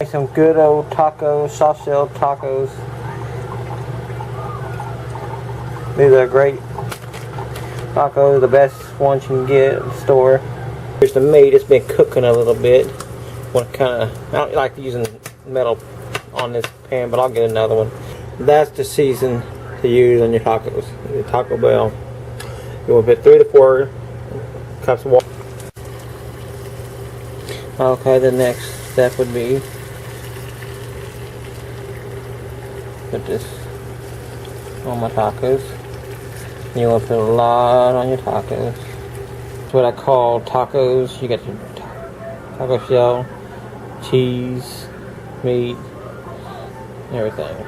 Some good old tacos, soft shell tacos. These are great tacos, the best ones you can get at the store. Here's the meat. It's been cooking a little bit. I don't like using metal on this pan, but I'll get another one. That's the season to use on your tacos. Your Taco Bell. You will put 3 to 4 cups of water. Okay, the next step would be put this on my tacos. You want to put a lot on your tacos. That's what I call tacos. You got your taco shell, cheese, meat, everything.